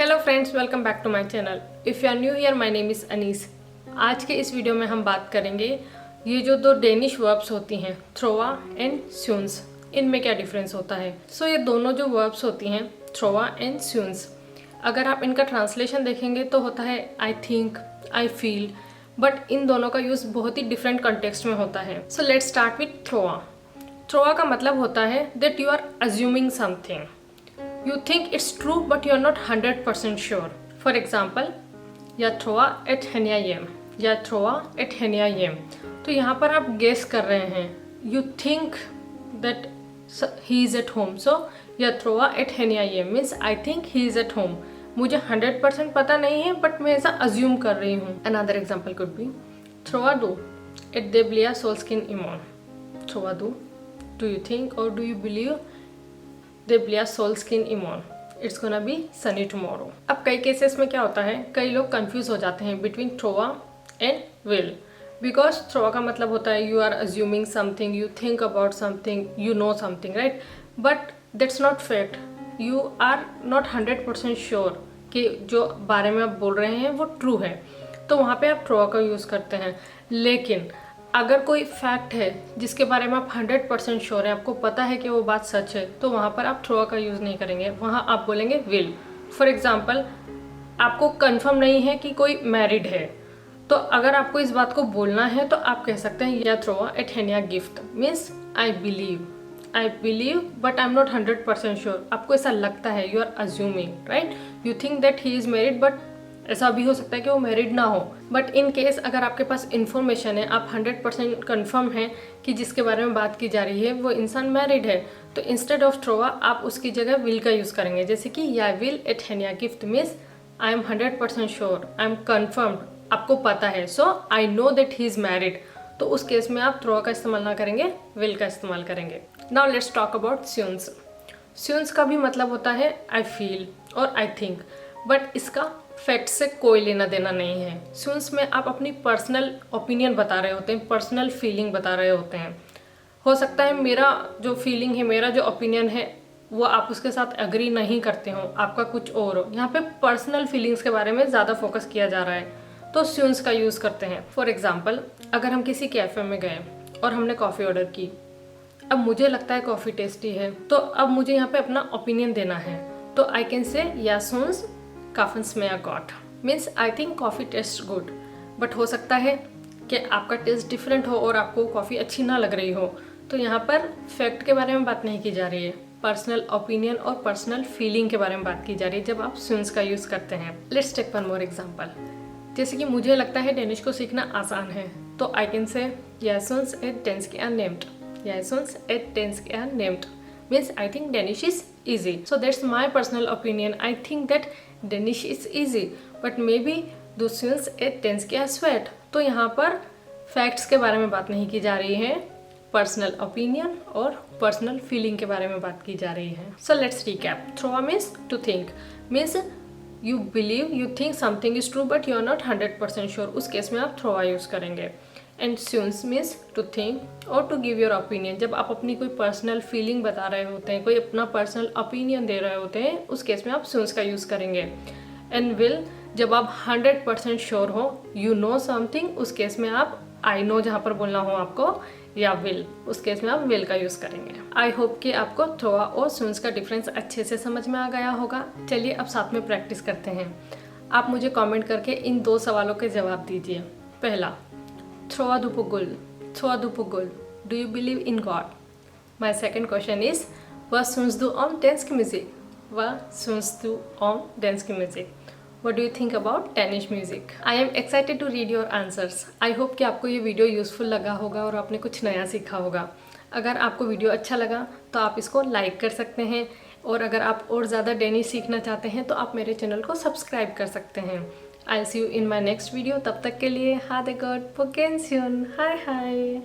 Hello friends, welcome back to my channel. If you are new here, my name is Anees. आज के इस video में हम बात करेंगे ये जो दो डेनिश वर्ब्स होती हैं, थ्रोआ एंड स्यून्स, इनमें क्या डिफरेंस होता है। सो ये दोनों जो वर्ब्स होती हैं, थ्रोआ एंड स्यून्स, अगर आप इनका ट्रांसलेशन देखेंगे तो होता है I think, I feel, but in दोनों का यूज़ बहुत ही डिफरेंट कंटेक्स्ट में होता है। सो लेट्स स्टार्ट विथ थ्रोआ। थ्रोआ का मतलब होता है that you are assuming something. You think it's true but you're not 100% sure. For example, या थ्रोआ एट हेनिया येम, या थ्रोआ एट हेनिया येम। तो यहाँ पर आप गेस कर रहे हैं, you think that he is at home. So या थ्रोआ एट हेनिया येम means I think he is at home. मुझे 100% पता नहीं है बट मैं ऐसा अज्यूम कर रही हूँ। अनदर एग्जाम्पल कुड बी थ्रोआ डू एट देब्लिया सोल्स्किन इमोन। थ्रोआ डू यू थिंक और डू यू बिलीव देब्लिया सोल्स्किन इमोन it's gonna be sunny tomorrow. अब कई केसेस में क्या होता है, कई लोग कंफ्यूज हो जाते हैं बिटवीन थ्रोआ एंड विल, बिकॉज थ्रोआ का मतलब होता है you are assuming something, you think about something, you know something, right, but that's not fact. You are not 100% sure कि जो बारे में आप बोल रहे हैं वो ट्रू है, तो वहाँ पे आप थ्रोआ का यूज़ करते हैं। लेकिन अगर कोई फैक्ट है जिसके बारे में आप 100% श्योर है, आपको पता है कि वो बात सच है, तो वहाँ पर आप थ्रोआ का यूज़ नहीं करेंगे, वहाँ आप बोलेंगे विल। फॉर एग्जाम्पल, आपको कंफर्म नहीं है कि कोई मैरिड है, तो अगर आपको इस बात को बोलना है तो आप कह सकते हैं या थ्रोआ एट हेनिया गिफ्ट means I believe but I am not 100% sure. आपको ऐसा लगता है, you are assuming, right, you think that he is married, but ऐसा भी हो सकता है कि वो मैरिड ना हो। बट इन केस अगर आपके पास इन्फॉर्मेशन है, आप 100% कन्फर्म हैं कि जिसके बारे में बात की जा रही है वो इंसान मैरिड है, तो इंस्टेड ऑफ थ्रोआ आप उसकी जगह विल का यूज़ करेंगे। जैसे कि या विल एट हेनिया गिफ्ट means I am 100% sure, I am confirmed, आपको पता है, so I know that he is married. तो उस केस में आप थ्रोआ का इस्तेमाल ना करेंगे, विल का इस्तेमाल करेंगे। नाउ लेट्स टॉक अबाउट स्यून्स। स्यून्स का भी मतलब होता है आई फील और आई थिंक, बट इसका फैक्ट से कोई लेना देना नहीं है। स्यून्स में आप अपनी पर्सनल ओपिनियन बता रहे होते हैं, पर्सनल फीलिंग बता रहे होते हैं। हो सकता है मेरा जो फीलिंग है, मेरा जो ओपिनियन है, वो आप उसके साथ एग्री नहीं करते हो, आपका कुछ और हो। यहाँ पे पर्सनल फीलिंग्स के बारे में ज़्यादा फोकस किया जा रहा है, तो स्यून्स का यूज़ करते हैं। फॉर एग्जाम्पल, अगर हम किसी कैफ़े में गए और हमने कॉफ़ी ऑर्डर की, अब मुझे लगता है कॉफ़ी टेस्टी है, तो अब मुझे यहाँ पे अपना ओपिनियन देना है, तो आई कैन से या सुन्स काफन स्मेयर गॉट means I think coffee taste good. But हो सकता है कि आपका टेस्ट डिफरेंट हो और आपको कॉफ़ी अच्छी ना लग रही हो, तो यहाँ पर फैक्ट के बारे में बात नहीं की जा रही है, पर्सनल ओपिनियन और पर्सनल फीलिंग के बारे में बात की जा रही है जब आप स्यून्स का यूज़ करते हैं। Let's take one more example. जैसे कि मुझे लगता है डेनिश को सीखना आसान है, तो आई कैन से या सुन्स एट डेंस्की आर नेम्ड, या सुन्स एट डेंस्की आर नेम्ड means I think Danish is easy. So that's my personal opinion. I think that Danish is easy, but maybe those students at Danish are sweat. तो यहाँ पर फैक्ट्स के बारे में बात नहीं की जा रही है, पर्सनल ओपिनियन और पर्सनल फीलिंग के बारे में बात की जा रही है। So let's recap. थ्रोआ means to think, means you believe, you think something is true but you are not 100% sure, उस केस में आप थ्रोआ यूज़ करेंगे। एंड स्यून्स मीन्स टू थिंक और टू गिव योर ओपिनियन, जब आप अपनी कोई पर्सनल फीलिंग बता रहे होते हैं, कोई अपना पर्सनल ओपिनियन दे रहे होते हैं, उस केस में आप स्यून्स का यूज़ करेंगे। एंड विल, जब आप 100% श्योर हो, यू नो समथिंग, उस केस में आप आई नो जहाँ पर बोलना हो आपको, या विल, उस केस में आप विल का यूज़ करेंगे। आई होप कि आपको थ्रोआ और स्यून्स का डिफरेंस अच्छे से समझ में आ गया होगा। चलिए अब साथ में प्रैक्टिस करते हैं। आप मुझे कॉमेंट करके इन दो सवालों के जवाब दीजिए। पहला, Troa du på gulv. Do you believe in God? My second question is, vad syns du om dansk musik? Vad syns du om dansk music? What do you think about Danish music? I am excited to read your answers. I hope कि आपको ये video useful लगा होगा और आपने कुछ नया सीखा होगा। अगर आपको वीडियो अच्छा लगा तो आप इसको लाइक कर सकते हैं, और अगर आप और ज़्यादा डेनिश सीखना चाहते हैं तो आप मेरे चैनल को सब्सक्राइब कर सकते हैं। I'll see you in my next video. तब तक के लिए, ha det godt, på gensyn, hi hi.